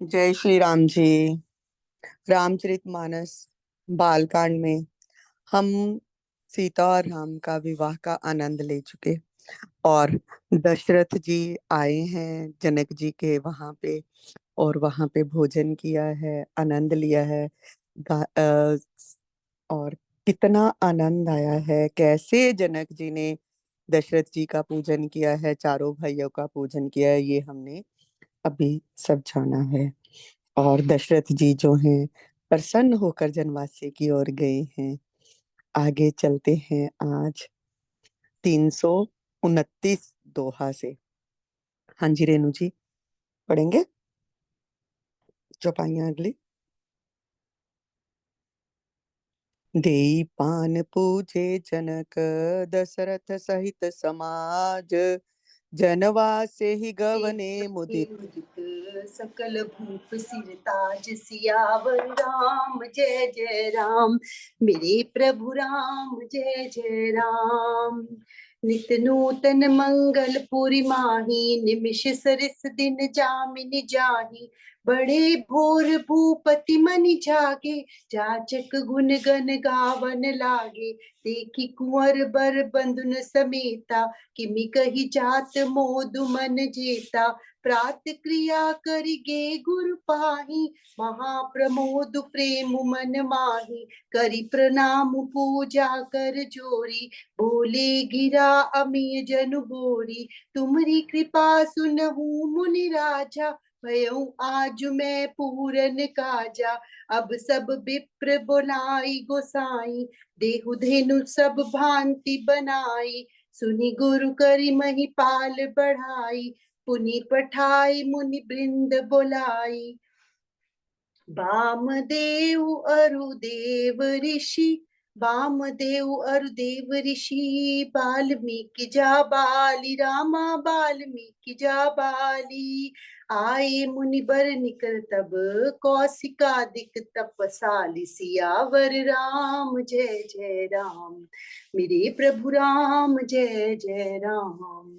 जय श्री राम जी। रामचरितमानस बालकांड में हम सीता और राम का विवाह का आनंद ले चुके और दशरथ जी आए हैं जनक जी के वहां पे और वहां पे भोजन किया है, आनंद लिया है। और कितना आनंद आया है, कैसे जनक जी ने दशरथ जी का पूजन किया है, चारों भाइयों का पूजन किया है, ये हमने अभी सब जाना है। और दशरथ जी जो हैं प्रसन्न होकर जनवासे की ओर गए हैं। आगे चलते हैं आज 329 दोहा से। हाँ जी रेणु जी, पढ़ेंगे चौपाइयाँ अगली। देई पान पूजे जनक दशरथ सहित समाज, जनवासे ही गवने मुदित। मुदित सकल भूप सिर ताज, सियावर राम जय जय राम। मेरे प्रभु राम जय जय राम। नित नूतन मंगल पुरी माही, निमिष सरिस दिन जामिन जाही। बड़े भोर भूपति मनि जागे, जाचक गुण गण गावन लागे। देखी कुंवर बर बंधुन समेता, किमि कही जात मोदु मन जेता। प्रात क्रिया करिगे गुरु पाही, महाप्रमोद प्रेम मन माही। करि प्रणाम पूजा कर जोरी, बोले गिरा अमीय जनु बोरी। तुम्हारी कृपा सुनहु मुनि राजा, भयउ आज मैं पूरन काजा। अब सब विप्र बोलाई गोसाई, देहु धेनु सब भांति बनाई। सुनि गुरु करि महिपाल बढ़ाई, पुनि पठाई मुनि बृंद बोलाई। वामदेव अरुदेव ऋषि, वामदेव अरुदेव ऋषि। वाल्मीकि जा बाली, रामा वाल्मीकि जा बाली। आए मुनि बर निकर तब, कौशिकादिक तपसाली। सियावर राम जय जय राम, मेरे प्रभु राम जय जय राम।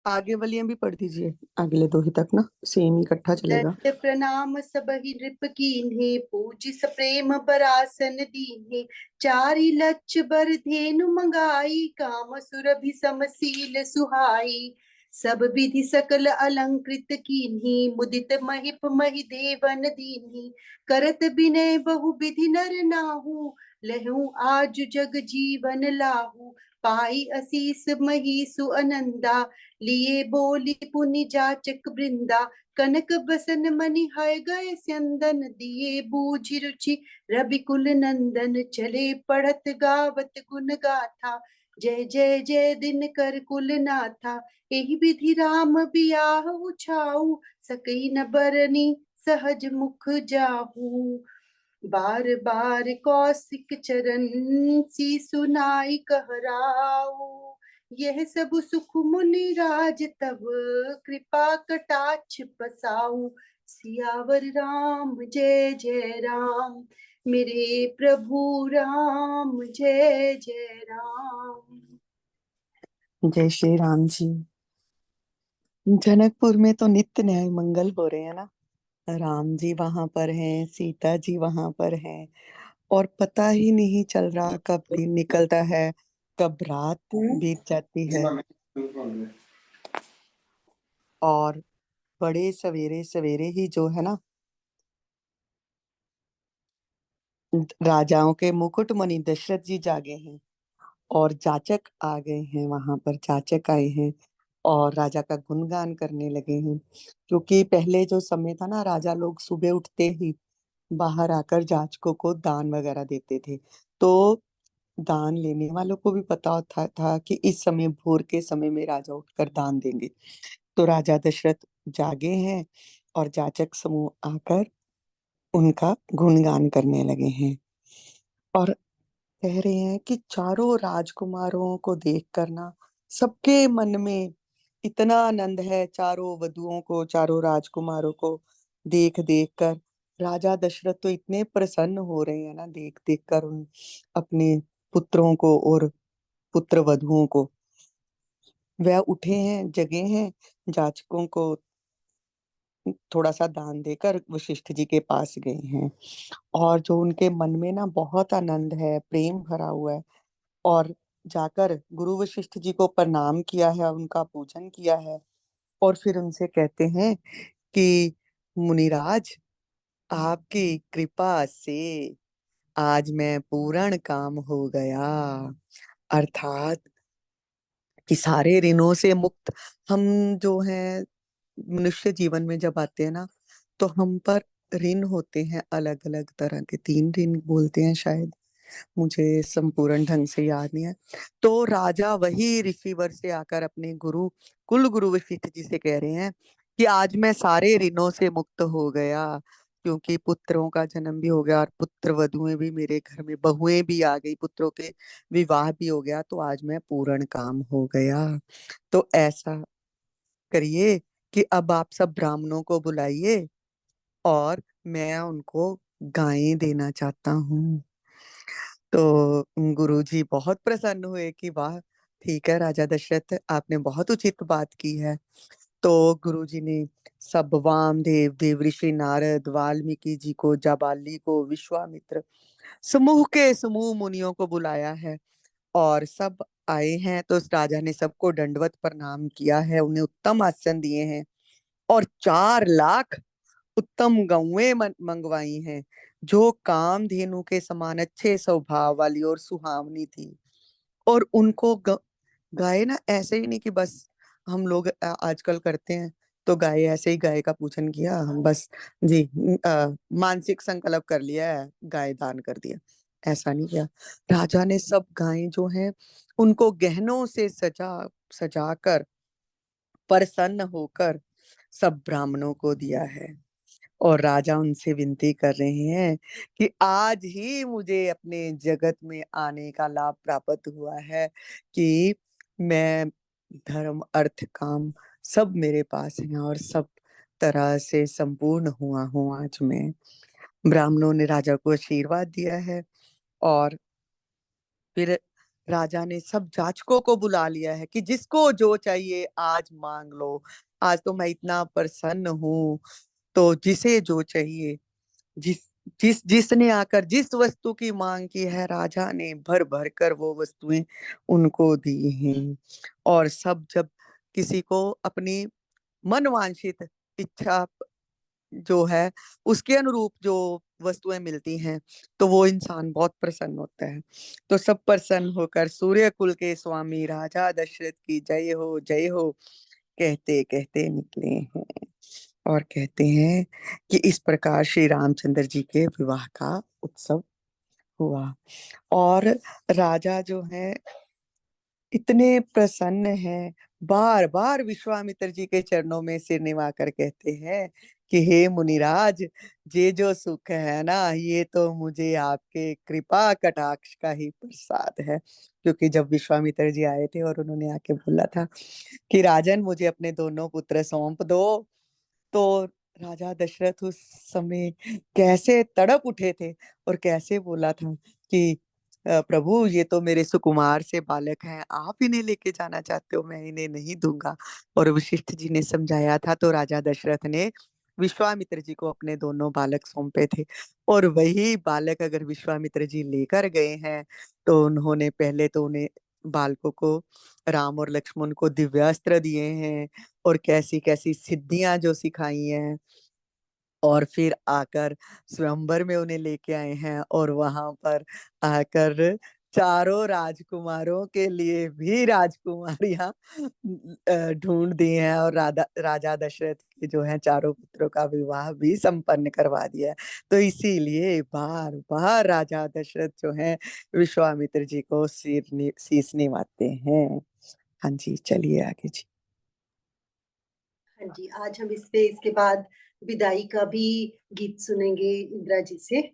आगे वालियां भी पढ़ दीजिए, अगले दो ही तक ना सेम ही इकट्ठा चलेगा। दंड प्रणाम सबहि नृप कीन्हे, पूजि सप्रेम बरासन दीन्हे। चारि लक्ष बर धेनु मंगाई, काम सुरभि समशील सुहाई। सब विधि सकल अलंकृत कीन्ही, मुदित महिप महि देवन दीन्ही। करत विनय बहु विधि नर नाहु, लहु आज जग जीवन लाहू। पाई असीस महीसु अनंदा, लिए बोली पुनि जाचक वृंदा। कनक बसन मनि है गए स्यंदन, दिए बूझि रुचि रविकुल नंदन। चले पढ़त गावत गुण गाथा, जय जय जय दिन कर कुल नाथा। एहि विधि राम बियाहु छाऊ, सकई न बरनी सहज मुख जाहू। बार बार कौशिक चरण, सी सुनाई कहराऊ। यह सब सुख मुनि राज तब, कृपा कटाक्ष पसाऊ। सियावर राम जय जय राम, मेरे प्रभु राम जय जय राम। जय श्री राम जी। जनकपुर में तो नित्य न्याय मंगल हो रहे हैं ना। राम जी वहां पर हैं, सीता जी वहां पर हैं और पता ही नहीं चल रहा कब दिन निकलता है, कब रात बीत जाती है। और बड़े सवेरे सवेरे ही जो है ना, राजाओं के मुकुटमणि दशरथ जी जागे हैं और जाचक आ गए हैं, वहां पर जाचक आए हैं और राजा का गुणगान करने लगे हैं। क्योंकि पहले जो समय था ना, राजा लोग सुबह उठते ही बाहर आकर जाचकों को दान वगैरह देते थे। तो दान लेने वालों को भी पता होता था कि इस समय भोर के समय में राजा उठकर दान देंगे। तो राजा दशरथ जागे हैं और जाचक समूह आकर उनका गुणगान करने लगे हैं और कह रहे हैं कि चारों राजकुमारों को देखकर ना सबके मन में इतना आनंद है। चारों वधुओं को, चारों राजकुमारों को देख देख कर राजा दशरथ तो इतने प्रसन्न हो रहे हैं ना, देख देख कर उन अपने पुत्रों को और पुत्र वधुओं को। वह उठे हैं, जगे हैं, जाचकों को थोड़ा सा दान देकर वशिष्ठ जी के पास गए हैं। और जो उनके मन में ना बहुत आनंद है, प्रेम भरा हुआ है, और जाकर गुरु वशिष्ठ जी को प्रणाम किया है, उनका पूजन किया है, और फिर उनसे कहते हैं कि मुनिराज, आपकी कृपा से आज मैं पूर्ण काम हो गया। अर्थात कि सारे ऋणों से मुक्त। हम जो है मनुष्य जीवन में जब आते हैं ना, तो हम पर ऋण होते हैं अलग अलग तरह के, 3 ऋण बोलते हैं शायद, मुझे संपूर्ण ढंग से याद नहीं है। तो राजा वही ऋषिवर से आकर अपने गुरु, कुल गुरु वशिष्ठ जी से कह रहे हैं कि आज मैं सारे ऋणों से मुक्त हो गया, क्योंकि पुत्रों का जन्म भी हो गया और पुत्र वधुएं भी मेरे घर में, बहुएं भी आ गई, पुत्रों के विवाह भी हो गया, तो आज मैं पूर्ण काम हो गया। तो ऐसा करिए कि अब आप सब ब्राह्मणों को बुलाइए, और मैं उनको गायें देना चाहता हूँ। तो गुरुजी बहुत प्रसन्न हुए कि वाह, ठीक है राजा दशरथ, आपने बहुत उचित बात की है। तो गुरुजी ने सब वामदेव, देवऋषि नारद, वाल्मीकि जी को, जाबाली को, विश्वामित्र, समूह के समूह मुनियों को बुलाया है, और सब आए हैं। तो उस राजा ने सबको दंडवत प्रणाम किया है, उन्हें उत्तम आसन दिए हैं, और 4 लाख उत्तम गौएं मंगवाई हैं, जो कामधेनु के समान अच्छे स्वभाव वाली और सुहावनी थी। और उनको गाय ना ऐसे ही नहीं कि बस हम लोग आजकल करते हैं, तो गाय ऐसे ही गाय का पूजन किया, हम बस जी मानसिक संकल्प कर लिया है, गाय दान कर दिया, ऐसा नहीं किया। राजा ने सब गायें जो हैं उनको गहनों से सजा कर, प्रसन्न होकर सब ब्राह्मणों को दिया है। और राजा उनसे विनती कर रहे हैं कि आज ही मुझे अपने जगत में आने का लाभ प्राप्त हुआ है, कि मैं धर्म अर्थ काम सब मेरे पास है, और सब तरह से संपूर्ण हुआ हूँ आज मैं। ब्राह्मणों ने राजा को आशीर्वाद दिया है, और फिर राजा ने सब जाचकों को बुला लिया है कि जिसको जो चाहिए आज मांग लो, आज तो मैं इतना प्रसन्न हूँ, तो जिसे जो चाहिए, जिस जिसने आकर जिस वस्तु की मांग की है, राजा ने भर भर कर वो वस्तुएं उनको दी हैं। और सब जब किसी को अपनी मनवांछित इच्छा जो है उसके अनुरूप जो वस्तुएं मिलती हैं, तो वो इंसान बहुत प्रसन्न होता है। तो सब प्रसन्न होकर सूर्य कुल के स्वामी राजा दशरथ की जय हो कहते कहते निकले हैं, और कहते हैं कि इस प्रकार श्री रामचंद्र जी के विवाह का उत्सव हुआ। और राजा जो है इतने प्रसन्न हैं, बार बार विश्वामित्र जी के चरणों में सिर निवाकर कहते हैं कि हे मुनिराज, ये जो सुख है ना, ये तो मुझे आपके कृपा कटाक्ष का ही प्रसाद है। क्योंकि जब विश्वामित्र जी आए थे और उन्होंने आके बोला था कि राजन, मुझे अपने दोनों पुत्र सौंप दो, तो राजा दशरथ उस समय कैसे तड़प उठे थे, और कैसे बोला था कि प्रभु, ये तो मेरे सुकुमार से बालक हैं, आप इन्हें लेके जाना चाहते हो, मैं इन्हें नहीं दूंगा। और वशिष्ठ जी ने समझाया था, तो राजा दशरथ ने विश्वामित्र जी को अपने दोनों बालक सौंपे थे। और वही बालक अगर विश्वामित्र जी लेकर गए हैं, तो उन्होंने पहले तो उन्हें बालकों को, राम और लक्ष्मण को दिव्यास्त्र दिए हैं, और कैसी कैसी सिद्धियां जो सिखाई हैं, और फिर आकर स्वयंवर में उन्हें लेके आए हैं, और वहां पर आकर चारों राजकुमारों के लिए भी राजकुमारियां ढूंढ दी हैं, और राजा दशरथ के जो है चारों पुत्रों का विवाह भी संपन्न करवा दिया है। तो इसीलिए बार बार राजा दशरथ जो है विश्वामित्र जी को शीस निवाते हैं। हाँ जी, चलिए आगे जी। हाँ जी, आज हम इससे इसके बाद विदाई का भी गीत सुनेंगे इंदिरा जी से।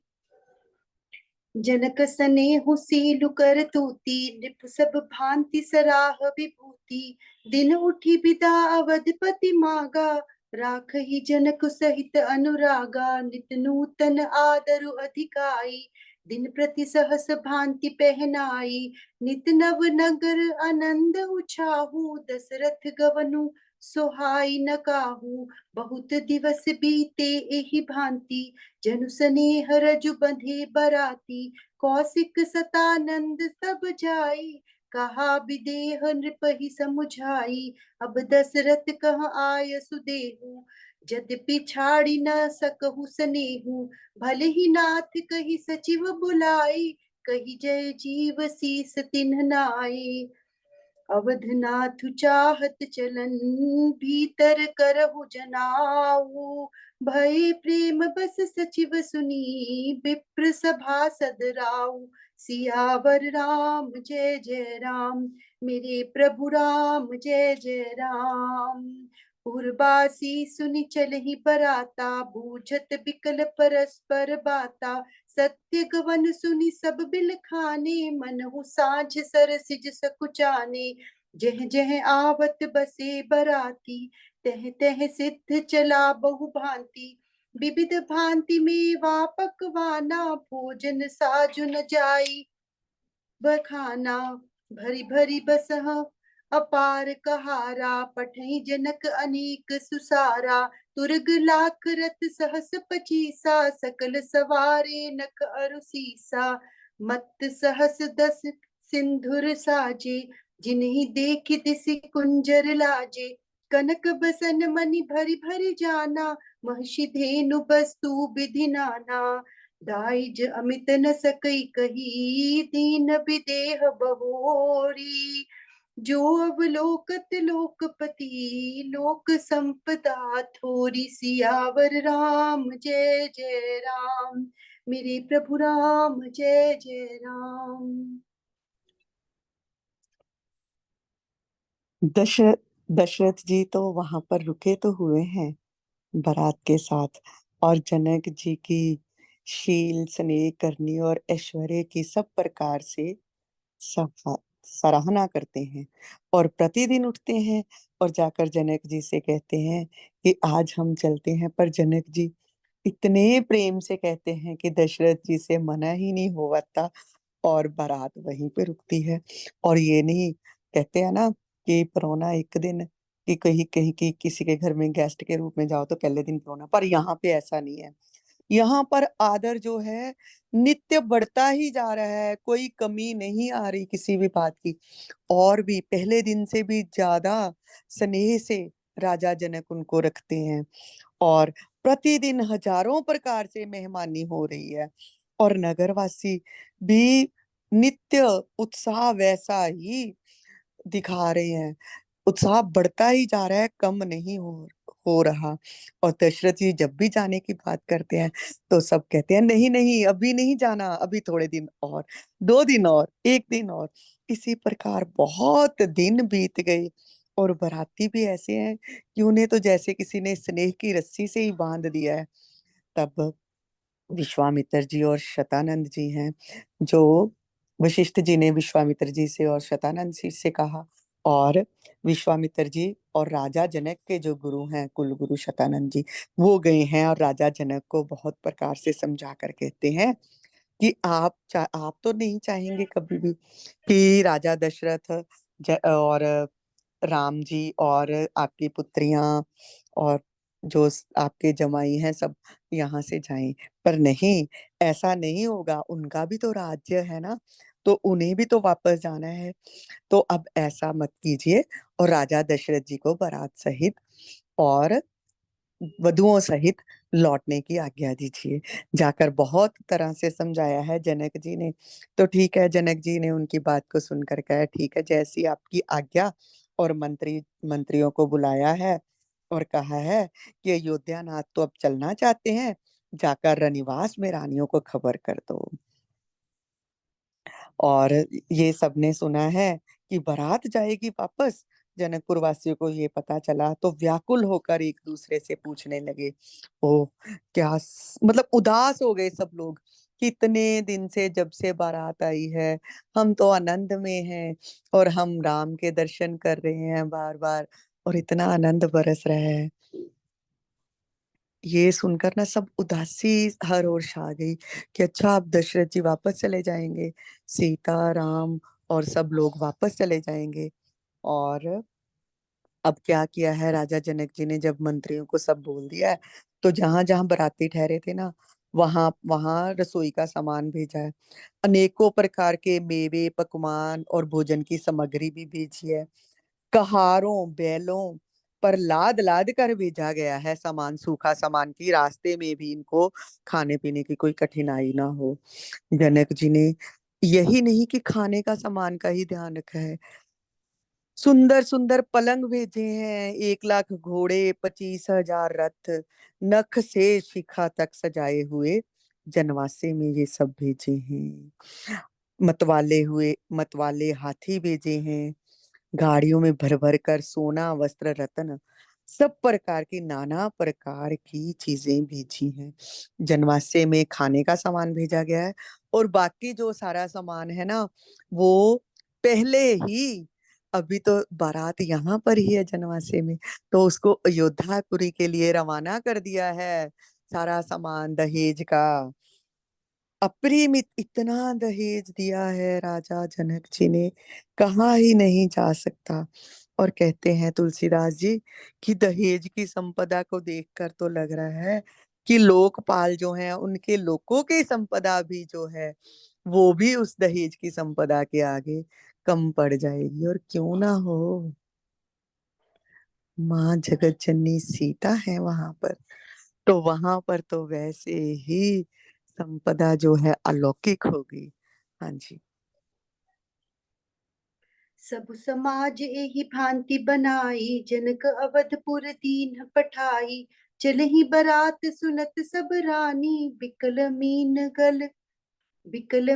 जनक सनेहु सीलु कर तूती, नृप सब भांति सराह विभूति। दिन उठी बिदा अवधपति मागा, राखहि जनक सहित अनुरागा। नित नूतन आदरु अधिकाई, दिन प्रति सहस भांति पहनाई। नित नव नगर आनंद उछाहू, दशरथ गवनु सोहाई न काहू। बहुत दिवस बीते एहि भांति, जनु स्नेह रजु बंधे बराती। कौशिक सतानंद सब जाई, कहा विदेह नृपहि समुझाई। अब दशरथ कह आय सुदेहु, यद्यपि छाड़ी न सकहु स्नेहु। भले ही नाथ कही सचिव बुलाई, कही जय जीव शीस तिन्ह नाई। अवधनाथ चाहत चलन, भीतर करहु जनाऊ। भय प्रेम बस सचिव सुनी, विप्र सभा सदराऊ। सियावर राम जय जय राम, मेरे प्रभु राम जय जय राम। उर्वासी सुनि चलहि बराता, बूझत बिकल परस्पर बाता। सत्य गवन सुनि सब बिल खाने, मनहु साझ सरसिज सकुचाने। जह जह आवत बसे बराती, तह तह सिद्ध चला बहु भांति। विविध भांति मेवा पकवाना, भोजन साजु न जाई बखाना। भरी भरी बसह अपार कहारा, पठई जनक अनेक सुसारा। तुरग लाख रथ सहस पचीसा, सकल सवारे नख अरु सीसा। मत सहस दस सिंधुर साजे, जिन्हि देखि तिसि कुंजर लाजे। कनक बसन मणि भरी भरी जाना, महिषी धेनु बस्तु विधि नाना। दाइज अमित न सकई कही, दीन विदेह बहोरी। जो अवलोकत लोकपति, लोक संपदा थोरी। सियावर राम जय जय राम, मेरे प्रभु राम जय जय राम। दश दशरथ जी तो वहां पर रुके तो हुए हैं बारात के साथ, और जनक जी की शील स्नेह करनी और ऐश्वर्य की सब प्रकार से सराहना करते हैं। और प्रतिदिन उठते हैं और जाकर जनक जी से कहते हैं कि आज हम चलते हैं। पर जनक जी इतने प्रेम से कहते हैं कि दशरथ जी से मना ही नहीं होता, और बारात वहीं पे रुकती है। और ये नहीं कहते हैं ना कि परोना एक दिन, कि कहीं कहीं की किसी के घर में गेस्ट के रूप में जाओ तो पहले दिन परोना, पर यहाँ पे ऐसा नहीं है। यहाँ पर आदर जो है नित्य बढ़ता ही जा रहा है, कोई कमी नहीं आ रही किसी भी बात की। और भी पहले दिन से भी ज्यादा स्नेह से राजा जनक उनको रखते हैं, और प्रतिदिन हजारों प्रकार से मेहमानी हो रही है। और नगरवासी भी नित्य उत्साह वैसा ही दिखा रहे हैं, उत्साह बढ़ता ही जा रहा है, कम नहीं हो रहा। और दशरथ जी जब भी जाने की बात करते हैं तो सब कहते हैं नहीं नहीं अभी नहीं जाना, अभी थोड़े दिन और, 2 दिन और, एक दिन और। इसी प्रकार बहुत दिन बीत गए, और बाराती भी ऐसे हैं कि उन्हें तो जैसे किसी ने स्नेह की रस्सी से ही बांध दिया है। तब विश्वामित्र जी और शतानंद जी हैं, जो वशिष्ठ जी ने विश्वामित्र जी से और शतानंद जी से कहा। और विश्वामित्र जी और राजा जनक के जो गुरु हैं कुल गुरु शतानंद जी, वो गए हैं और राजा जनक को बहुत प्रकार से समझा कर कहते हैं कि आप तो नहीं चाहेंगे कभी भी कि राजा दशरथ और राम जी और आपकी पुत्रियां और जो आपके जमाई हैं सब यहाँ से जाएं। पर नहीं, ऐसा नहीं होगा, उनका भी तो राज्य है ना, तो उन्हें भी तो वापस जाना है। तो अब ऐसा मत कीजिए, और राजा दशरथ जी को बारात सहित और वधुओं सहित लौटने की आज्ञा दीजिए। जाकर बहुत तरह से समझाया है जनक जी ने। तो ठीक है, जनक जी ने उनकी बात को सुनकर कहा ठीक है, जैसी आपकी आज्ञा। और मंत्रियों को बुलाया है और कहा है कि अयोध्या नाथ तो अब चलना चाहते हैं, जाकर रनिवास में रानियों को खबर कर दो। और ये सबने सुना है कि बारात जाएगी वापस। जनकपुर वासियों को ये पता चला तो व्याकुल होकर एक दूसरे से पूछने लगे। ओ, मतलब उदास हो गए सब लोग। कितने दिन से जब से बारात आई है, हम तो आनंद में हैं, और हम राम के दर्शन कर रहे हैं बार बार, और इतना आनंद बरस रहा है। ये सुनकर ना सब उदासी हर ओर छा गई कि अच्छा अब दशरथ जी वापस चले जाएंगे, सीता राम और सब लोग वापस चले जाएंगे। और अब क्या किया है राजा जनक जी ने, जब मंत्रियों को सब बोल दिया है, तो जहां जहां बाराती ठहरे थे ना, वहां वहां रसोई का सामान भेजा है। अनेकों प्रकार के मेवे, पकवान और भोजन की सामग्री भी भेजी है। कहारों, बैलों पर लाद लाद कर भेजा गया है सामान, सूखा सामान, की रास्ते में भी इनको खाने पीने की कोई कठिनाई ना हो। जनक जी ने यही नहीं कि खाने का सामान का ही ध्यान रखा है, सुंदर सुंदर पलंग भेजे हैं, 1 लाख घोड़े, 25,000 रथ, नख से शिखा तक सजाए हुए जनवासे में ये सब भेजे हैं। मतवाले हाथी भेजे हैं, गाड़ियों में भर भर कर सोना, वस्त्र, रत्न, सब प्रकार की, नाना प्रकार की चीजें भेजी हैं। जनवासे में खाने का सामान भेजा गया है, और बाकी जो सारा सामान है ना, वो पहले ही, अभी तो बारात यहाँ पर ही है जनवासे में, तो उसको अयोध्यापुरी के लिए रवाना कर दिया है। सारा सामान दहेज का, अपरिमित इतना दहेज दिया है राजा जनक जी ने, कहा ही नहीं जा सकता। और कहते हैं तुलसीदास जी कि दहेज की संपदा को देखकर तो लग रहा है कि लोकपाल जो है, उनके लोगों की संपदा भी जो है, वो भी उस दहेज की संपदा के आगे कम पड़ जाएगी। और क्यों ना हो, माँ जगत जननी सीता है वहां पर, तो वहां पर तो वैसे ही संपदा जो है अलौकिक होगी। हाँ जी। सब समाज एहि भांति बनाई, जनक अवधपुर दीन पठाई। चलहि बरात सुनत सब रानी, बिकल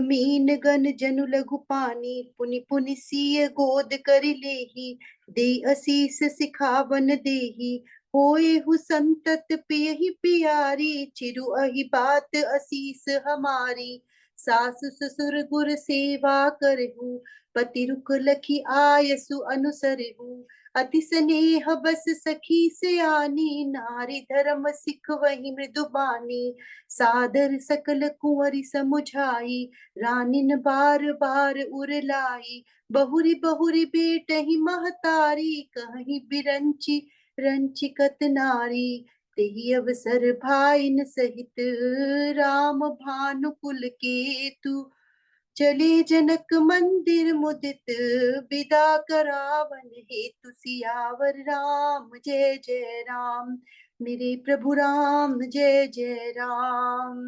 मीन गन जनु लघु पानी। पुनि पुनि सिय गोद करि लेहि, दे असीस सिखावन देहि। होए हु संतत पियहि पियारी, चिरु अहि बात असीस हमारी। सासु ससुर गुर सेवा करहु, पति रुख लखी आयसु अनुसरहु। अति स्नेह बस सखी सयानी, नारी धर्म सिख वही मृदु बानी। सादर सकल कुंवरी समुझाई, रानिन बार बार उरलाई। बहुरी बहुरी बेटहि महतारी, कहीं बिरंची रंचिकत नारी। तेहि अवसर भाइन सहित, राम भानुकुल केतु। चले जनक मंदिर मुदित, विदा करावन हेतु। सियावर राम जय जय राम, मेरे प्रभु राम जय जय राम।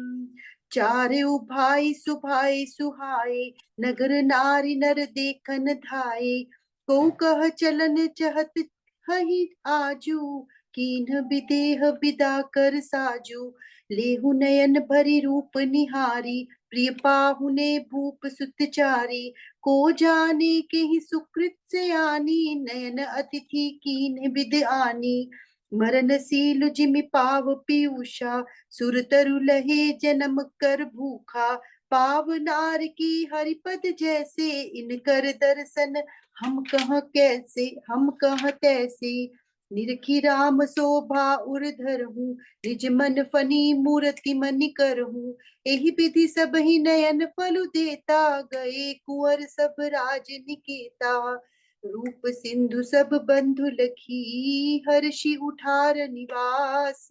चारु भाई सुभाई सुहाए, नगर नारी नर देखन धाये। को कह चलन चहत हहि आजू, कीन्ह विदेह विदा कर साजू। लेहु नयन भरी रूप निहारी, प्रिय पाहुने भूप सुतचारी। को जाने के ही सुकृत से आनी, नयन अतिथि कीन्ह विद आनी। मरनशील जिमि पाव पीयूषा, सुर तरु लहे जन्म कर भूखा। पाव नार की हरिपद जैसे, इनकर दर्शन हम कह कैसे। निरखी राम शोभा उर धरहूं, निज मन फनी मूर्ति मनि करहूं। एहि विधि सब ही नयन फलु देता, गए कुंवर सब राज निकेता। रूप सिंधु सब बंधु लखी, हर्षि उठार निवास।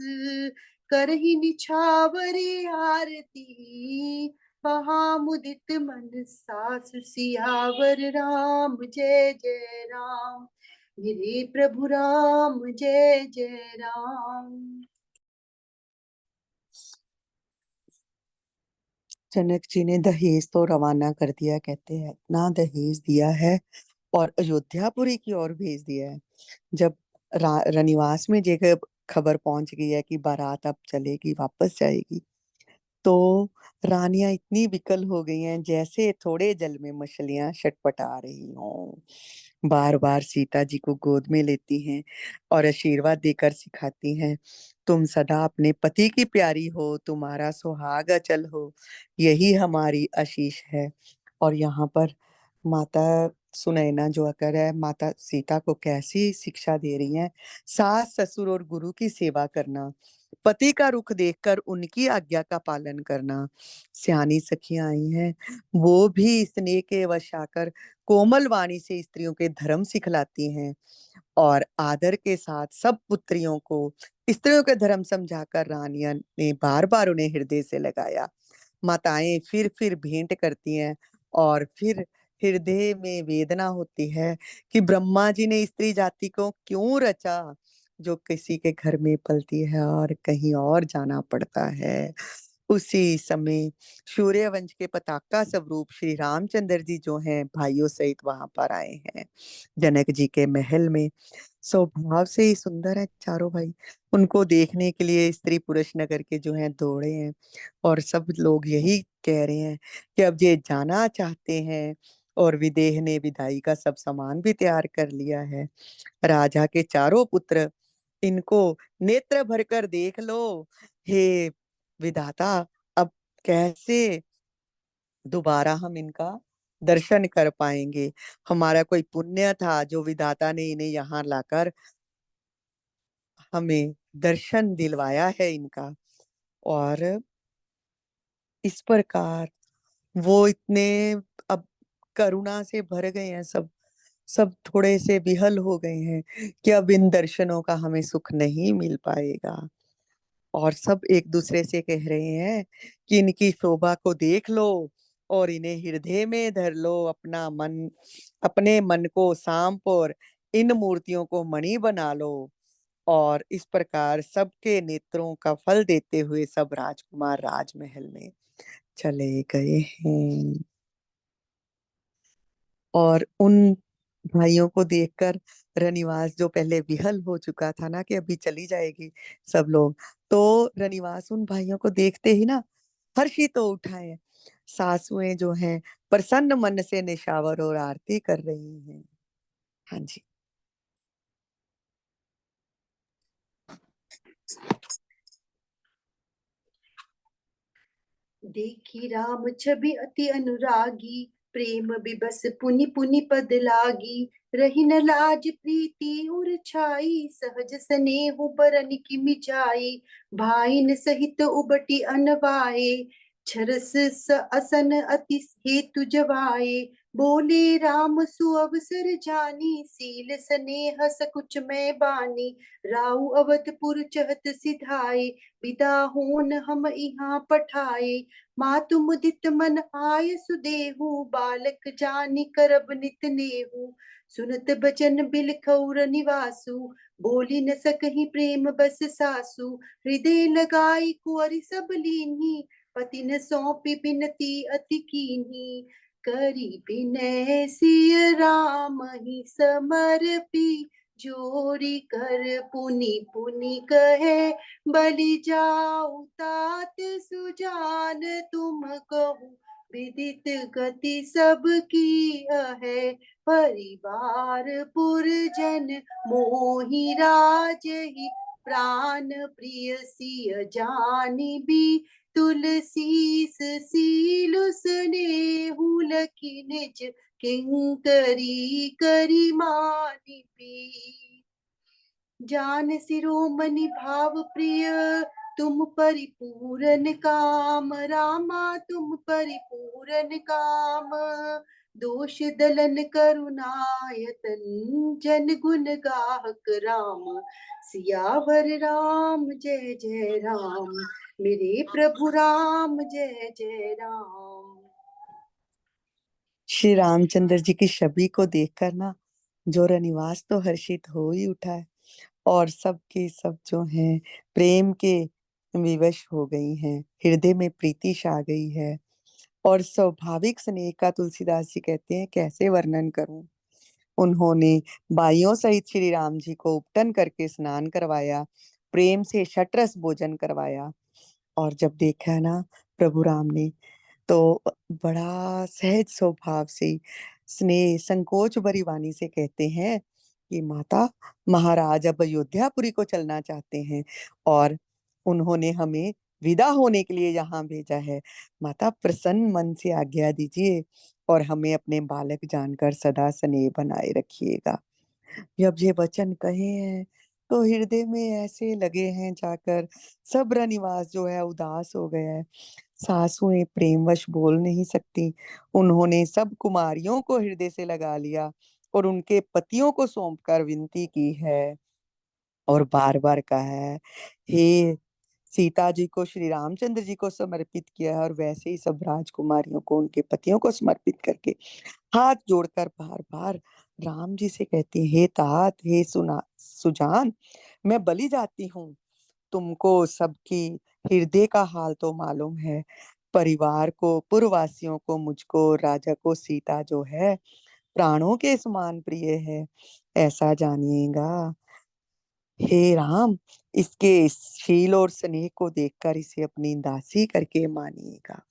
करहि निछावरे आरती, महामुदित मन सासु। सियावर राम जय जय राम, मेरे प्रभु राम जय जय राम। जनक जी ने दहेज तो रवाना कर दिया, कहते हैं इतना दहेज दिया है, और अयोध्यापुरी की ओर भेज दिया है। जब रनिवास में जगह खबर पहुंच गई है कि बारात अब चलेगी, वापस जाएगी, तो रानियां इतनी विकल हो गई हैं, जैसे थोड़े जल में मछलियां छटपटा रही हों। बार बार सीता जी को गोद में लेती हैं और आशीर्वाद देकर सिखाती हैं, तुम सदा अपने पति की प्यारी हो, तुम्हारा सुहाग अचल हो, यही हमारी आशीष है। और यहाँ पर माता सुनैना जो अकर है, माता सीता को कैसी शिक्षा दे रही हैं, सास ससुर और गुरु की सेवा करना, पति का रुख देखकर उनकी आज्ञा का पालन करना। सियानी सखियां आई हैं, वो भी स्नेह के वश आकर कोमल वाणी से स्त्रियों के धर्म सिखलाती हैं, और आदर के साथ सब पुत्रियों को स्त्रियों के धर्म समझाकर रानियां ने बार बार उन्हें हृदय से लगाया। माताएं फिर भेंट करती हैं, और फिर हृदय में वेदना होती है कि ब्रह्मा जी ने स्त्री जाति को क्यों रचा, जो किसी के घर में पलती है और कहीं और जाना पड़ता है। उसी समय सूर्यवंश के पताका स्वरूप श्री रामचंद्र जी जो हैं भाइयों सहित वहां पर आए हैं जनक जी के महल में। स्वभाव से ही सुंदर है चारों भाई। उनको देखने के लिए स्त्री पुरुष नगर के जो हैं दौड़े हैं, और सब लोग यही कह रहे हैं कि अब ये जाना चाहते हैं। और विदेह ने विदाई का सब सामान भी तैयार कर लिया है। राजा के चारों पुत्र इनको नेत्र भरकर देख लो। हे विधाता, अब कैसे दोबारा हम इनका दर्शन कर पाएंगे। हमारा कोई पुण्य था जो विधाता ने इन्हें यहाँ लाकर हमें दर्शन दिलवाया है इनका। और इस प्रकार वो इतने अब करुणा से भर गए हैं, सब सब थोड़े से विहल हो गए हैं कि अब इन दर्शनों का हमें सुख नहीं मिल पाएगा। और सब एक दूसरे से कह रहे हैं कि इनकी शोभा को देख लो और इन्हें हृदय में धर लो, अपना मन, अपने मन को सांप और इन मूर्तियों को मणि बना लो। और इस प्रकार सबके नेत्रों का फल देते हुए सब राजकुमार राजमहल में चले गए हैं। और उन भाइयों को देखकर रनिवास, जो पहले विहल हो चुका था ना कि अभी चली जाएगी सब लोग, तो रनिवास उन भाइयों को देखते ही ना हर्षित हो उठा है। सासुएं जो हैं प्रसन्न मन से निशावर और आरती कर रही हैं। हाँ जी। देखी राम छवि अति अनुरागी, प्रेम बिबस पुनि पुनि पद लागी। रही न लाज प्रीति उर छाई, सहज स्नेहु बरन की मिजाई। भाईन सहित उबटी अनवाए, छरस असन अति हेतु जवाए। बोले राम सुअवसर जानी, सील स्नेह सकुच में बानी। राउ अवधपुर चहत सिधाए, विदा होन हम यहाँ पठाए। मातु मुदित मन आय सुदेहु, बालक जानि करब नित नेहु। सुनत बचन बिलखौर निवासु, बोली न सकहि प्रेम बस सासु। हृदय लगाई कुंवरि सब लीन्ही, पति न सौंपी बिनती अति कीन्ही। करी विनय सिय राम ही समर्पी, जोरी कर पुनि पुनि कहे। बलि जाऊ तात सुजान, तुम कहूँ विदित गति सबकी है। परिवार पुरजन मोहि राजहि, प्राण प्रिय सिय जानि भी। तुलसीस सीलु स्नेहु लखि निज, किंकरी करी मानिबी। जान शिरोमणि भाव प्रिय, तुम परिपूरन काम। रामा तुम परिपूरन काम, दोष दलन करुणायतन। जन गुण गाहक राम, सियावर राम जय जय राम। मेरे प्रभु राम जय जय राम। श्री रामचंद्र जी की छवि को देखकर ना जो रनिवास तो हर्षित हो ही उठा है, और सब के सब जो हैं प्रेम के विवश हो गई हैं, हृदय में प्रीति छा गई है। और स्वाभाविक स्नेह का तुलसीदास जी कहते हैं कैसे वर्णन करूं। उन्होंने बाइयों सहित श्री राम जी को उपटन करके स्नान करवाया, प्रेम से षटरस भोजन करवाया। और जब देखा ना प्रभु राम ने, तो बड़ा सहज स्वभाव से स्नेह संकोच भरी वाणी से कहते हैं कि माता, महाराज अब अयोध्यापुरी को चलना चाहते हैं, और उन्होंने हमें विदा होने के लिए यहाँ भेजा है। माता प्रसन्न मन से आज्ञा दीजिए, और हमें अपने बालक जानकर सदा स्नेह बनाए रखिएगा। जब ये वचन कहे हैं तो हृदय में ऐसे लगे हैं जाकर, सब रनिवास जो है उदास हो गया है। सासुएं प्रेमवश बोल नहीं सकती, उन्होंने सब कुमारियों को हृदय से लगा लिया और उनके पतियों को सौंप कर विनती की है और बार बार कहा है, हे सीता जी को श्री रामचंद्र जी को समर्पित किया है, और वैसे ही सब राजकुमारियों को उनके पतियों को समर्पित करके हाथ जोड़कर बार बार राम जी से कहती है, हे तात, हे सुना सुजान, मैं बलि जाती हूँ। तुमको सबकी हृदय का हाल तो मालूम है, परिवार को, पुरवासियों को, मुझको, राजा को सीता जो है प्राणों के समान प्रिय है, ऐसा जानिएगा। हे राम, इसके शील और स्नेह को देखकर इसे अपनी दासी करके मानिएगा।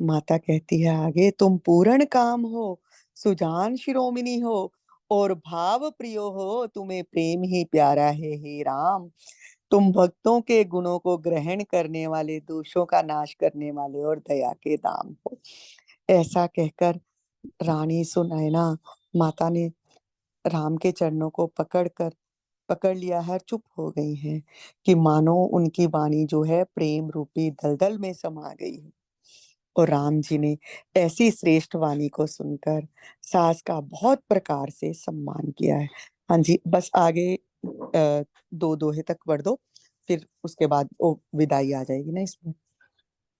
माता कहती है आगे, तुम पूर्ण काम हो, सुजान शिरोमणि हो और भाव प्रियो हो, तुम्हें प्रेम ही प्यारा है हे राम। तुम भक्तों के गुणों को ग्रहण करने वाले, दोषों का नाश करने वाले और दया के दाम हो। ऐसा कहकर रानी सुनैना माता ने राम के चरणों को पकड़ लिया है, चुप हो गई हैं कि मानो उनकी वाणी जो है प्रेम रूपी दलदल में समा गई है। और राम जी ने ऐसी श्रेष्ठ वाणी को सुनकर सास का बहुत प्रकार से सम्मान किया है। हाँ जी, बस आगे दो दोहे तक पढ़ दो, फिर उसके बाद वो विदाई आ जाएगी ना इसमें,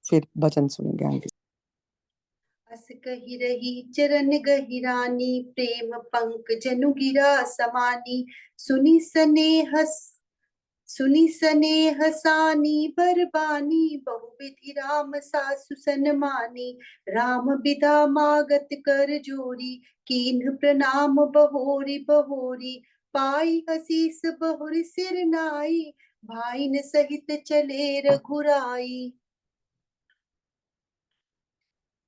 फिर भजन सुनेंगे आगे। अस कही रही चरण गहिरानी, प्रेम पंक जनु गिरा समानी। सुनी स्नेह सुनी स्नेह सानी बरबानी, बहुविधि राम सासु सन्मानी। राम बिदा मागत कर जोरी, कीन्ह प्रणाम बहोरी बहोरी। पाई असीस बहुर सिर नाई, भाईन सहित चले रघुराई।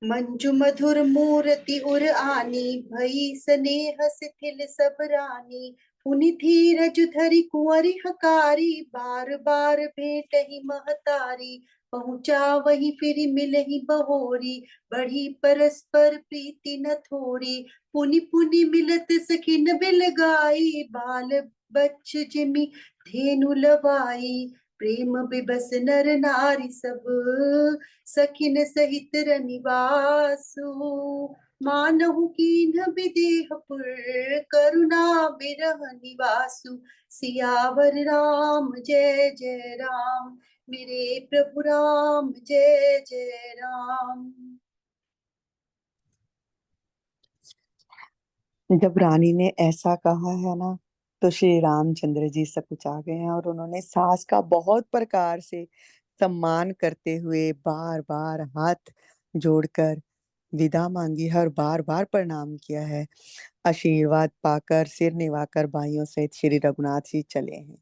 मंजु मधुर मूरति उर आनी, भई स्नेह शिथिल सब रानी। पुनि धीरज धरि कुंवरि हकारी, बार बार भेटहि महतारी। पहुँचा वही फिर मिलहि बहोरी, बढ़ी परस्पर प्रीति न थोरी। पुनि पुनि मिलत सखिन बिल गाई, बाल बच्च जिमि धेनु लवाई। प्रेम बिबस नर नारी सब, सखिन सहित रनिवासु। मानहु कीन्ह विदेह पुर, करुणा बिरह निवासु। सियावर राम जय जय राम, मेरे प्रभु राम जय जय राम। जब रानी ने ऐसा कहा है ना, तो श्री रामचंद्र जी सकुचा गए हैं और उन्होंने सास का बहुत प्रकार से सम्मान करते हुए बार बार हाथ जोड़कर विदा मांगी है और बार बार प्रणाम किया है। आशीर्वाद पाकर सिर निवाकर भाइयों सहित श्री रघुनाथ जी चले हैं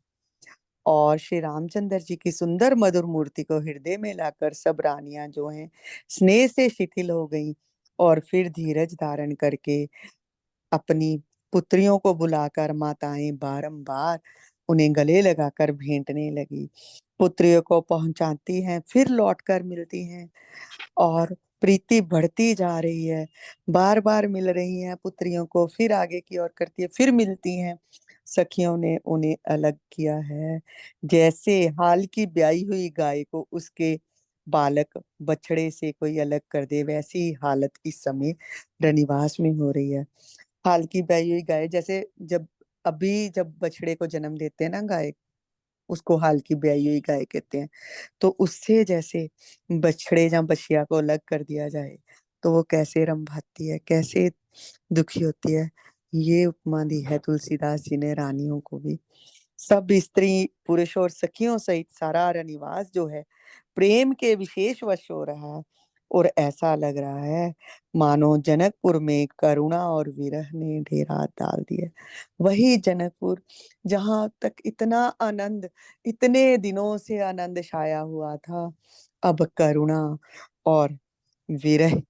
और श्री रामचंद्र जी की सुंदर मधुर मूर्ति को हृदय में लाकर सब रानियां जो हैं स्नेह से शिथिल हो गईं और फिर धीरज धारण करके अपनी पुत्रियों को बुलाकर माताएं बारंबार उन्हें गले लगाकर भेंटने लगी। पुत्रियों को पहुंचाती हैं, फिर लौटकर मिलती हैं और प्रीति बढ़ती जा रही है। बार बार मिल रही हैं पुत्रियों को, फिर आगे की ओर करती है, फिर मिलती हैं। सखियों ने उन्हें अलग किया है, जैसे हाल की ब्याई हुई गाय को उसके बालक बछड़े से कोई अलग कर दे, वैसी हालत इस समय रनिवास में हो रही है। हाल की ब्याई हुई गाय, जैसे जब बछड़े को जन्म देते हैं ना गाय, उसको हाल की ब्याई हुई गाय कहते हैं। तो उससे जैसे बछड़े या बछिया को अलग कर दिया जाए तो वो कैसे रम भाती है, कैसे दुखी होती है। ये उपमा दी है तुलसीदास जी ने रानियों को भी। सब स्त्री पुरुष और सखियों सहित सारा रनिवास जो है प्रेम के विशेष वश हो रहा है और ऐसा लग रहा है मानो जनकपुर में करुणा और विरह ने डेरा डाल दिया। वही जनकपुर जहां तक इतना आनंद, इतने दिनों से आनंद छाया हुआ था, अब करुणा और विरह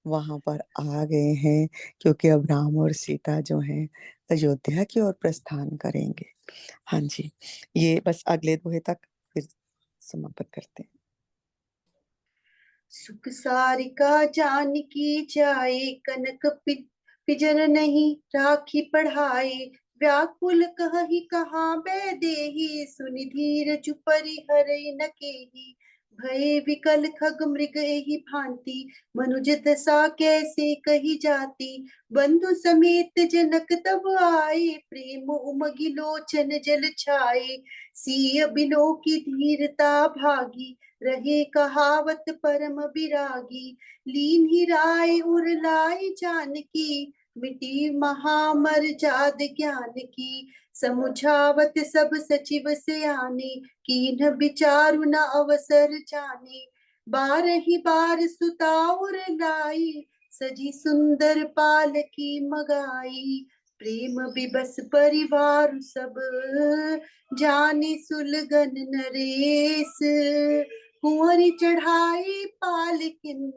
वहां पर आ गए हैं, क्योंकि अब राम और सीता जो हैं अयोध्या की ओर प्रस्थान करेंगे। हाँ जी, ये बस अगले दोहे तक, फिर समापन करते हैं। सुख सारिका जानकी जाए, कनक पिजर नहीं राखी पढ़ाए। व्याकुल कहहि कहाँ बैदेही, सुनि धीर चुपरि हरै न केही। भय विकल खग मृग एहि भांति, मनुज दशा कैसे कही जाती। बंधु समेत जनक तब आए, प्रेम उमगि लोचन जल छाए। सिय बिलो की धीरता भागी, रहे कहावत परम विरागी। लीन्ही राय उर लाए जानकी, मिटी महामर जाद ज्ञान की। समुझावत सब सचिव सयाने, कीन्ह विचारु न अवसर जाने। बारहि बार सुता उर लाई, सजी सुंदर पालकी मगाई। प्रेम विबस परिवार सब, जाने सुलगन नरेश। कुंवरी चढ़ाई पालकिन,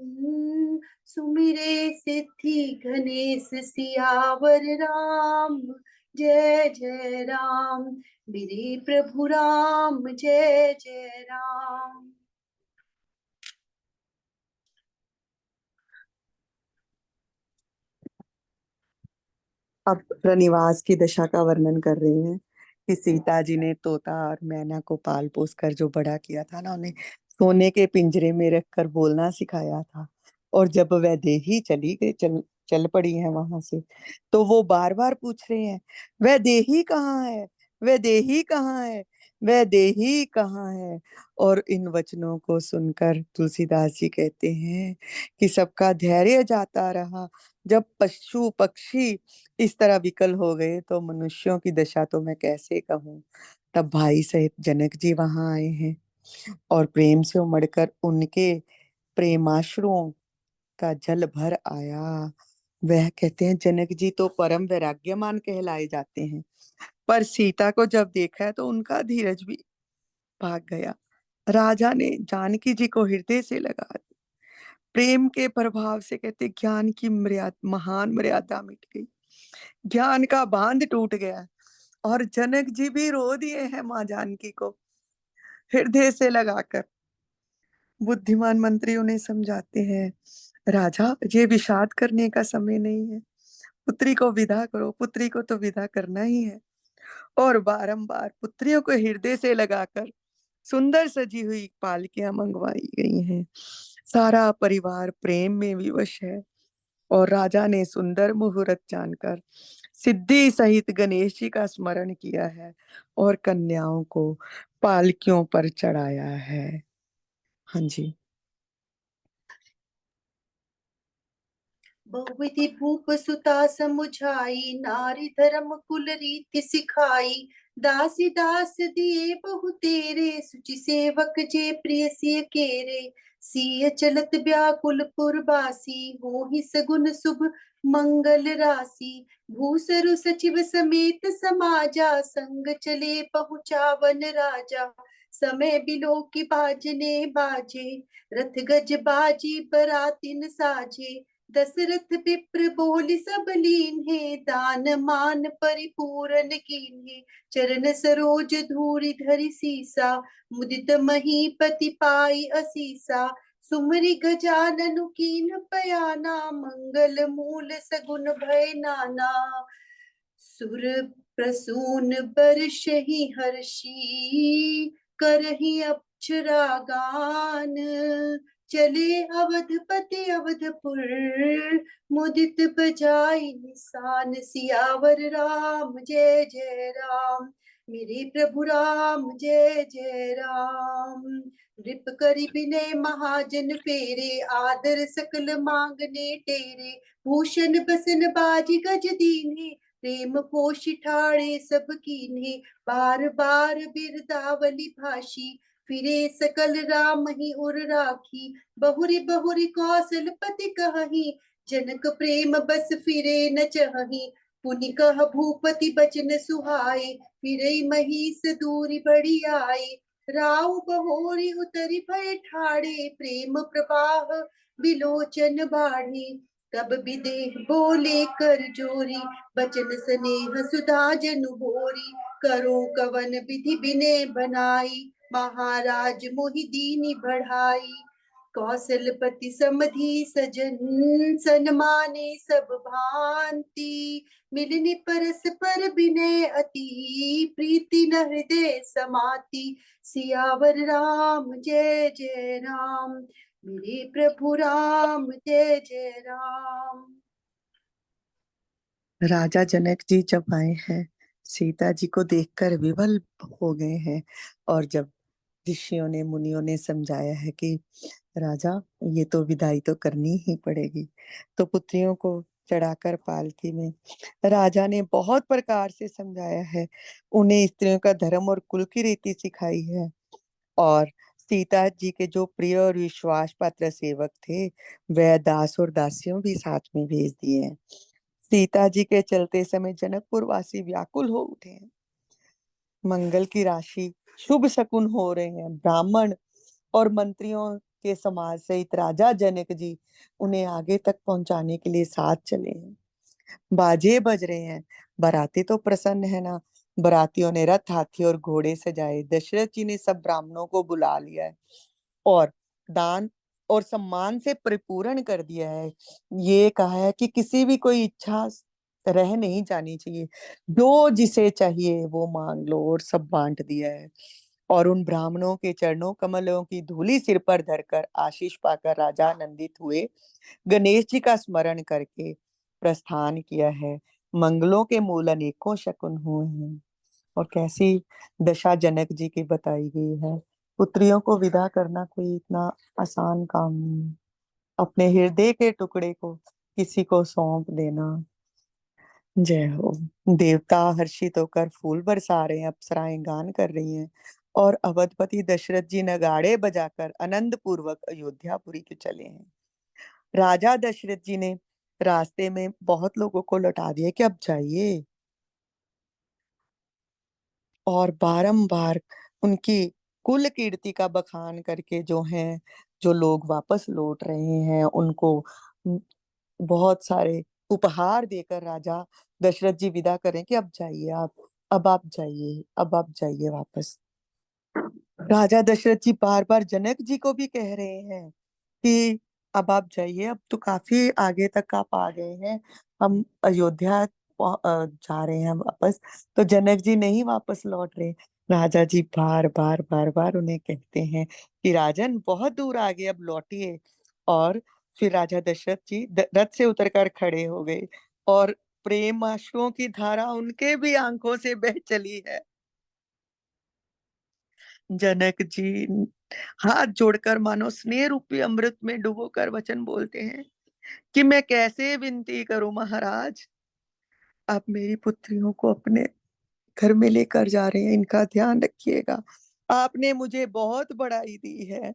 सुमिरे सिद्धि गणेश। सियावर राम जय जय राम, मेरे प्रभु राम जय जय राम। अब रनिवास की दशा का वर्णन कर रहे हैं कि सीता जी ने तोता और मैना को पाल पोस कर जो बड़ा किया था ना, उन्हें सोने के पिंजरे में रखकर बोलना सिखाया था। और जब वैदेही चली गई, चल पड़ी है वहां से, तो वो बार बार पूछ रहे हैं, वैदेही कहाँ है, वैदेही कहाँ है, वैदेही कहाँ है। और इन वचनों को सुनकर तुलसीदास जी कहते हैं कि सबका धैर्य जाता रहा। जब पशु पक्षी इस तरह विकल हो गए तो मनुष्यों की दशा तो मैं कैसे कहूँ। तब भाई सहित जनक जी वहां आए हैं और प्रेम से उमड़कर उनके प्रेमाश्रुओं का जल भर आया। वह कहते हैं जनक जी तो परम वैराग्यमान कहलाए जाते हैं, पर सीता को जब देखा है तो उनका धीरज भी भाग गया। राजा ने जानकी जी को हृदय से लगा दिया। प्रेम के प्रभाव से कहते ज्ञान की मर्यादा, महान मर्यादा मिट गई, ज्ञान का बांध टूट गया। और जनक जी भी रो दिए हैं माँ जानकी को हृदय से लगाकर। बुद्धिमान मंत्री उन्हें समझाते हैं, राजा ये विषाद करने का समय नहीं है, पुत्री को विदा करो, पुत्री को तो विदा करना ही है। और बारंबार पुत्रियों को हृदय से लगाकर सुंदर सजी हुई पालकियां मंगवाई गई हैं। सारा परिवार प्रेम में विवश है और राजा ने सुंदर मुहूर्त जानकर सिद्धि सहित गणेश जी का स्मरण किया है और कन्याओं को पालकियों पर चढ़ाया है। हाँ जी। बहुविधि भूप सुता समुझाई, नारी धर्म कुल रीति सिखाई। दासी दास दिए बहु तेरे, सुचि सेवक जे प्रिय सिय केरे। सिय चलत व्याकुल पुरबासी, होहि सगुन शुभ मंगल राशि। भूसरु सचिव समेत समाजा, संग चले पहुँचावन राजा। समय बिलो की बाजने बाजे, रथ गज बाजी बरातिन साजे। दशरथ विप्र बोली सब लीन्हे, दान मान परिपूरन कीन्हे। चरण सरोज धूरि धरि सीसा, मुदित महीपति पाई असीसा। सुमरि गजानन कीन्ह पयाना, मंगल मूल सगुन भय नाना। सुर प्रसून बरषहि हर्षि, करहि अप्सरा गान। चले अवधपति अवधपुर, मुदित बजाई निशान। सियावर राम जय जय राम, मेरे प्रभु राम जय जय राम। नृप करि विनय महाजन फेरे, आदर सकल मांगने टेरे। भूषण बसन बाजी गज दीन्हे, प्रेम पोषि ठाड़े सब कीन्हे। बार बार बिरदावली भाषी, फिरे सकल राम ही उर राखी। बहुरी बहुरी कौशलपति कहही, जनक प्रेम बस फिरे न चहही। पुनि कह भूपति बचन सुहाए, फिरे महिष दूरी बड़ी आए। राव बहोरी उतरी भय ठाड़े, प्रेम प्रवाह बिलोचन बाढ़े। तब विदेह बोले कर जोरी, बचन स्नेह सुधा जनु भोरी। करो कवन विधि विनय बनाई, महाराज मोहि दीनी बढ़ाई। कौशलपति समधि सजन, सन्माने सब भांति। मिलनि परस्पर विनय अति, प्रीति न हृदय समाति। सियावर राम जय जय राम, मेरे प्रभु राम जय जय राम। राजा जनक जी जब आए हैं, सीता जी को देखकर विवल हो गए हैं। और जब ऋषियों ने मुनियों ने समझाया है कि राजा, ये तो विदाई तो करनी ही पड़ेगी, तो पुत्रियों को चढ़ाकर पालकी में राजा ने बहुत प्रकार से समझाया है। उन्हें स्त्रियों का धर्म और कुल की रीति सिखाई है। और सीता जी के जो प्रिय और विश्वास पात्र सेवक थे, वह दास और दासियों भी साथ में भेज दिए हैं। सीता जी के चलते समय जनकपुर वासी व्याकुल हो उठे हैं। मंगल की राशि, शुभ शकुन हो रहे हैं। ब्राह्मण और मंत्रियों के समाज सहित राजा जनक जी उन्हें आगे तक पहुंचाने के लिए साथ चले हैं। बाजे बज रहे हैं। बाराती तो प्रसन्न है ना। बारातियों ने रथ, हाथी और घोड़े सजाए। दशरथ जी ने सब ब्राह्मणों को बुला लिया है और दान और सम्मान से परिपूर्ण कर दिया है। ये कहा है कि किसी भी कोई इच्छा रह नहीं जानी चाहिए, जो जिसे चाहिए वो मांग लो, और सब बांट दिया है। और उन ब्राह्मणों के चरणों कमलों की धूली सिर पर धरकर आशीष पाकर राजा आनंदित हुए। गणेश जी का स्मरण करके प्रस्थान किया है। मंगलों के मूल अनेकों शकुन हुए हैं। और कैसी दशा जनक जी की बताई गई है। पुत्रियों को विदा करना कोई इतना आसान काम नहीं है। अपने हृदय के टुकड़े को किसी को सौंप देना। जय हो। देवता हर्षित होकर फूल बरसा रहे हैं, अप्सराएं गान कर रही हैं, और अवधपति दशरथ जी नगाड़े बजाकर आनंद पूर्वक अयोध्यापुरी के चले हैं। राजा दशरथ जी ने रास्ते में बहुत लोगों को लौटा दिया कि अब जाइए, और बारंबार उनकी कुल कीर्ति का बखान करके जो लोग वापस लौट रहे हैं, उनको बहुत सारे उपहार देकर राजा दशरथ जी विदा करें कि अब जाइए आप, अब आप जाइए, अब आप जाइए वापस। राजा दशरथ जी बार बार जनक जी को भी कह रहे हैं कि अब आप जाइए, अब तो काफी आगे तक आप आ गए हैं, हम अयोध्या जा रहे हैं वापस। तो जनक जी नहीं वापस लौट रहे। राजा जी बार बार बार बार उन्हें कहते हैं कि राजन, बहुत दूर आ गए, अब लौटिए। और फिर राजा दशरथ जी रथ से उतरकर खड़े हो गए, और प्रेम आंसुओं की धारा उनके भी आंखों से बह चली है। जनक जी हाथ जोड़कर मानो स्नेह रूपी अमृत में डुबोकर वचन बोलते हैं कि मैं कैसे विनती करूं महाराज, आप मेरी पुत्रियों को अपने घर में लेकर जा रहे हैं, इनका ध्यान रखिएगा। आपने मुझे बहुत बड़ाई दी है।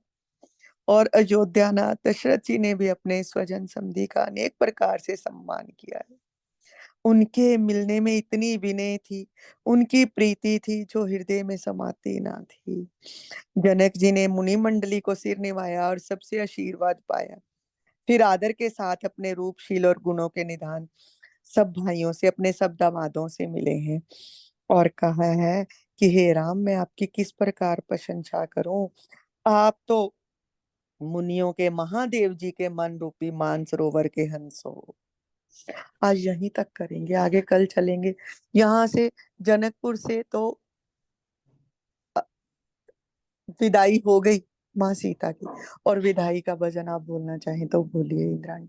और अयोध्यानाथ दशरथ जी ने भी अपने स्वजन समधी का अनेक प्रकार से सम्मान किया है। उनके मिलने में इतनी विनय थी, उनकी प्रीति थी, जो हृदय में समाती ना थी। जनक जी ने मुनि मंडली को सिर निभाया और सबसे आशीर्वाद पाया। फिर आदर के साथ अपने रूपशील और गुणों के निधान सब भाइयों से, अपने सब दामादों से मिले हैं, और कहा है कि हे राम, मैं आपकी किस प्रकार प्रशंसा करूं। आप तो मुनियों के महादेव जी के मन रूपी मानसरोवर के हंस हो। आज यहीं तक करेंगे, आगे कल चलेंगे। यहाँ से जनकपुर से तो अ, विदाई हो गई माँ सीता की। और विदाई का भजन आप बोलना चाहें तो बोलिए इंद्राणी।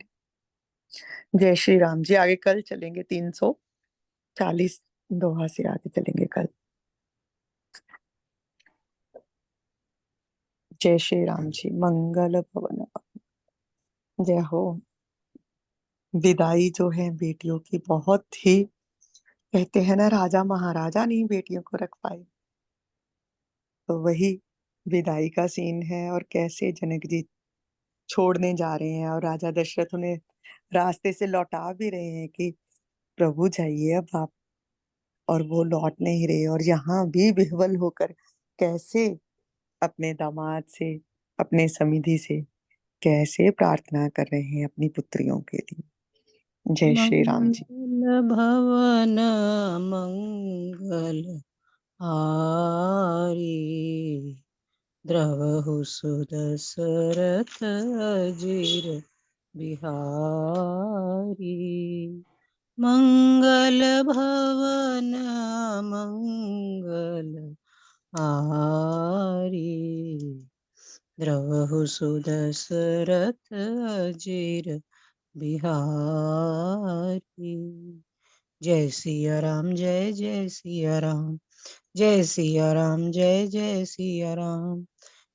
जय श्री राम जी। आगे कल चलेंगे, 340 दोहा से आगे चलेंगे कल। जय श्री राम जी। मंगल भवन। जय हो। विदाई जो है बेटियों की बहुत ही, कहते हैं ना, राजा महाराजा नहीं बेटियों को रख पाए, तो वही विदाई का सीन है। और कैसे जनक जी छोड़ने जा रहे हैं, और राजा दशरथ उन्हें रास्ते से लौटा भी रहे हैं कि प्रभु जाइए अब आप। और वो लौट नहीं रहे, और यहाँ भी विह्वल होकर कैसे अपने दामाद से, अपने समिधि से कैसे प्रार्थना कर रहे हैं अपनी पुत्रियों के लिए। जय श्री राम जी। मंगल भवन मंगल हारी, द्रवहु सुदशरथ अजीर बिहारी। मंगल भवन मंगल हारी। द्रवहु सुदशरथ अजीर बिहारी। जय सिया राम जय जय सिया राम। जय सिया राम जय जय सिया राम।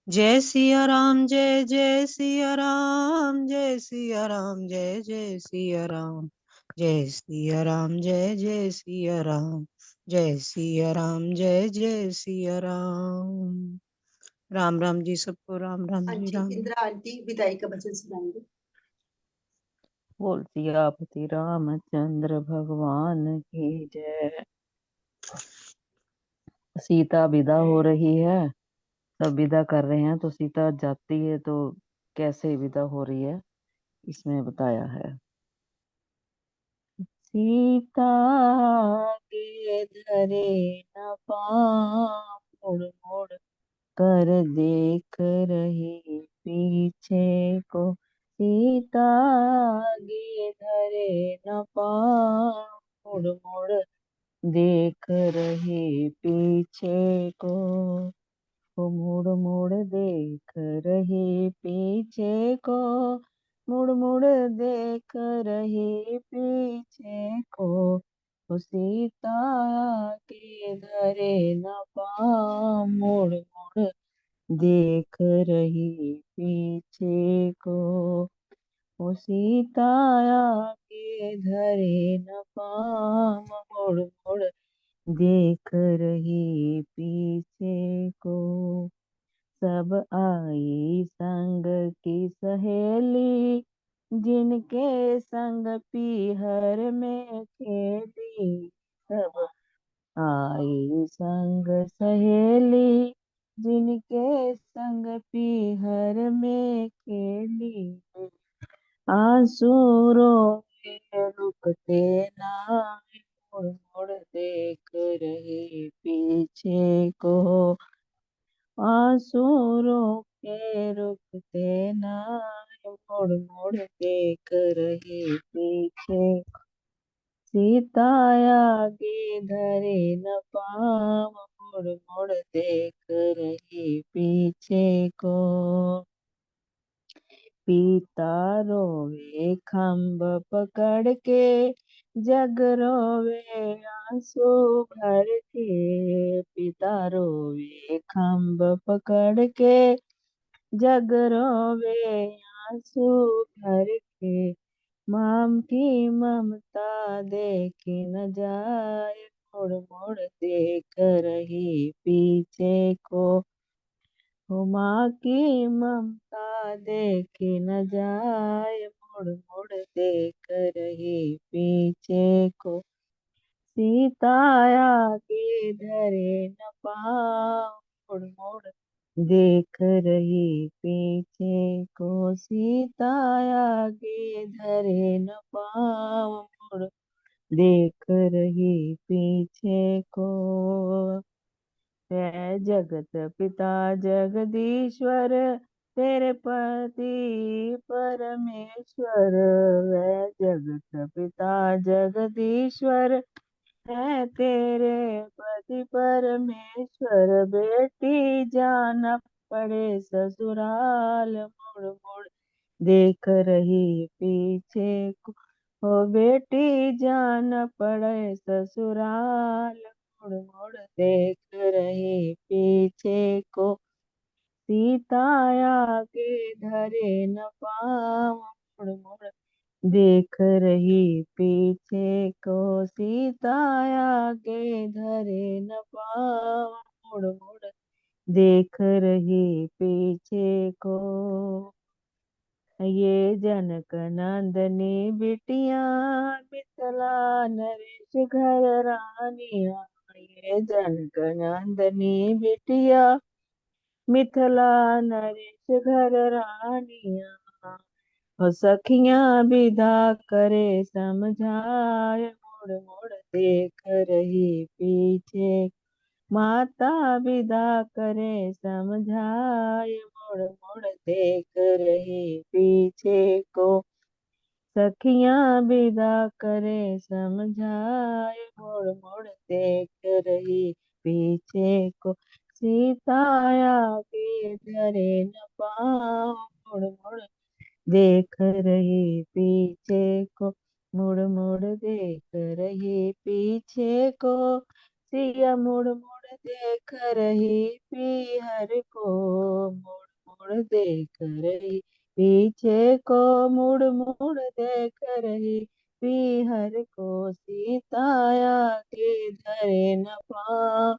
जय सिया राम जय जय सिया राम। जय सिया राम जय जय सिया राम। जय सिया राम जय जय सिया राम। जय सिया राम जय जय सिया राम। राम राम जी सबको, राम राम हाँ जी जी, राम। इंदिरा आंटी विदाई का वचन सुनाएंगे। बोल सियापति रामचंद्र भगवान की जय। सीता विदा हो रही है, सब विदा कर रहे हैं, तो सीता जाती है तो कैसे विदा हो रही है इसमें बताया है। सीता के धरे न पाँव, मुड़ मुड़ कर देख रही पीछे को। सीता गे धरे न पाँव, मुड़ मुड़ देख रही पीछे को। वो मुड़ मुड़ देख रही पीछे को। मुड़ मुड़ देख रही पीछे को। वो सीता के धरे न पाँव, मुड़ मुड़ देख रही पीछे को। वो सीता के धरे न पाँव, मुड़ मुड़ देख रही पीछे को। सब आई संग की सहेली, जिनके संग पीहर में खेली। सब आई संग सहेली, जिनके संग पीहर में खेली। आंसू रोए रुकते ना, मुड़ मुड़ देख रहे पीछे को। आंसू रोके रुकते ना, मुड़ मुड़ देख रहे पीछे। सीता आगे धरे न पाँव, मुड़ मुड़ देख रही पीछे को। पिता रोवे खम्भ पकड़ के, जग रोवे आंसू भर के। पिता रोवे खम्भ पकड़ के, जग रोवे आंसू भर के। माम की ममता देखी न जाए, मुड़ मुड़ देख रही पीछे को। माँ की ममता देखी न जाए, मुड़ मुड़ देख रही पीछे को। सीता आगे धरे न पाँव, मुड़ मुड़ देख रही पीछे को। सीता आगे धरे न पाँव, मुड़ देख रही पीछे को। है जगत पिता जगदीश्वर, तेरे पति परमेश्वर। है जगत पिता जगदीश्वर, है तेरे पति परमेश्वर। बेटी जाना पड़े ससुराल, मुड़ मुड़ देख रही पीछे को। ओ बेटी जाना पड़े ससुराल, मुड़ मुड़ देख रही पीछे को। सीता आगे धरे न पाँव, मुड़ मुड़ देख रही पीछे को। सीता आगे धरे न पाँव, मुड़ मुड़ देख रही पीछे को। ये जनक नंदनी बिटिया, मिथिला नरेश घर रानिया। ये जनक नंदनी बिटिया, मिथिला नरेश घर रानिया। और सखियां विदा करे समझाए, मुड़ मुड़ देख रही पीछे। माता विदा करे समझाए, सैया विदा करे समझाए, मुड़ मुड़ देख रही पीछे को, सीताया के धरे न पाओ, मुड़ मुड़ देख रही पीछे को, मुड़ मुड़ देख रही पीछे को, सिया मुड़ मुड़ देख रही पीहर को, मुड़ मुड़ देख रही पीछे को, मुड़ मुड़ देख रही पीहर को, सीताया के धरे न पा,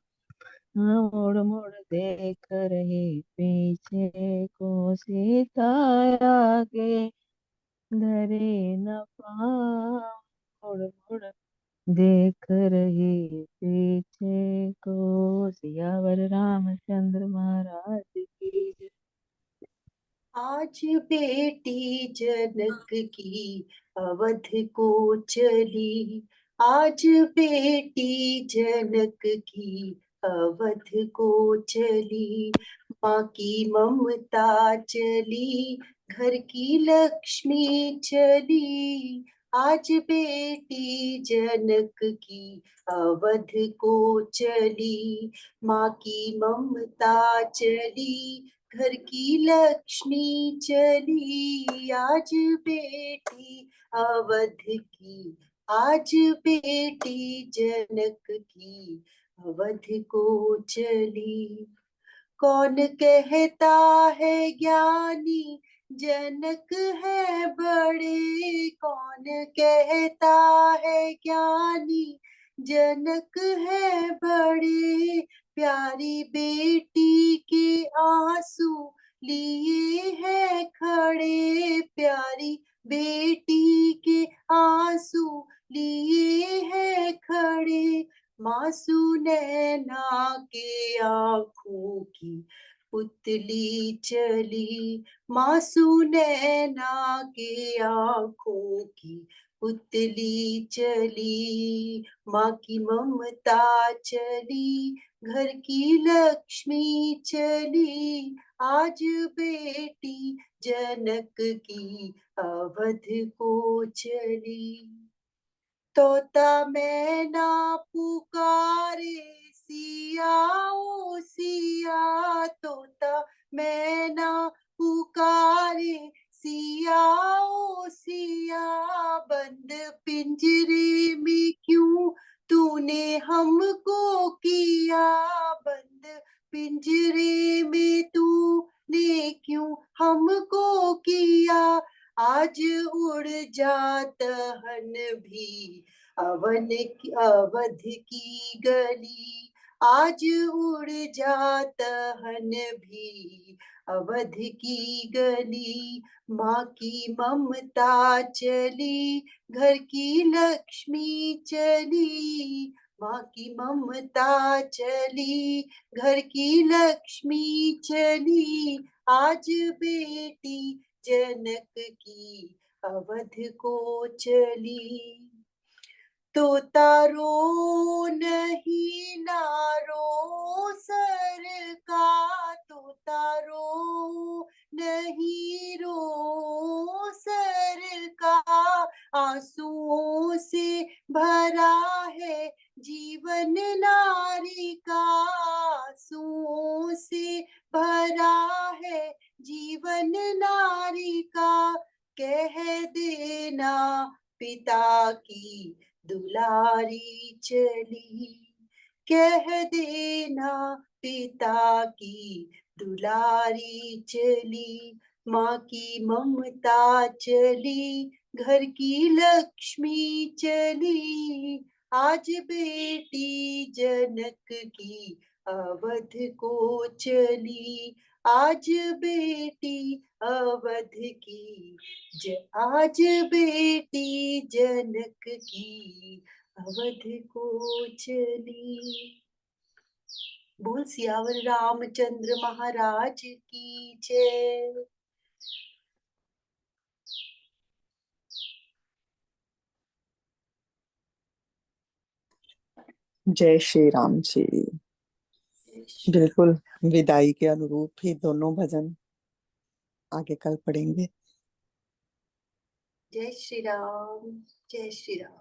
मुड़ मुड़ देख रही पीछे को, सीताया के धरे न पाँव, मुड़ मुड़ देख रही पीछे को। सियावर रामचंद्र महाराज की जय। आज बेटी जनक की अवध को चली, आज बेटी जनक की अवध को चली, माँ की ममता चली, घर की लक्ष्मी चली, आज बेटी जनक की अवध को चली, माँ की ममता चली, घर की लक्ष्मी चली, आज बेटी अवध की, आज बेटी जनक की अवध को चली। कौन कहता है ज्ञानी जनक है बड़े, कौन कहता है ज्ञानी जनक है बड़े, प्यारी बेटी के आंसू लिए है खड़े, प्यारी बेटी के आंसू लिए है खड़े, मासू नैना के आंखों की पुतली चली, मासू नैना के आंखों की पुतली चली, माँ की ममता चली, घर की लक्ष्मी चली, आज बेटी जनक की अवध को चली। तोता मैना पुकारे सिया ओ सिया, तोता मैना पुकारे सिया ओ सिया, बंद पिंजरे में क्यों तूने हमको किया, बंद पिंजरे में तूने क्यों हमको किया, आज उड़ जात हन भी अवध की गली, आज उड़ जात हन भी अवध की गली, माँ की ममता चली, घर की लक्ष्मी चली, माँ की ममता चली, घर की लक्ष्मी चली, आज बेटी जनक की अवध को चली। तोता रो नहीं नारो सर का, तोता रो नहीं रो सर का, आंसुओं से भरा है जीवन नारी का, आंसुओं से भरा है जीवन नारी का, कह देना पिता की दुलारी चली, कह देना पिता की दुलारी चली, माँ की ममता चली, घर की लक्ष्मी चली, आज बेटी जनक की अवध को चली, आज बेटी अवध की आज बेटी जनक की अवध को चली। बोल सियावर रामचंद्र महाराज की जय। जय श्री राम जी। बिल्कुल विदाई के अनुरूप ही दोनों भजन आगे कल पढ़ेंगे। जय श्री राम, जय श्री राम।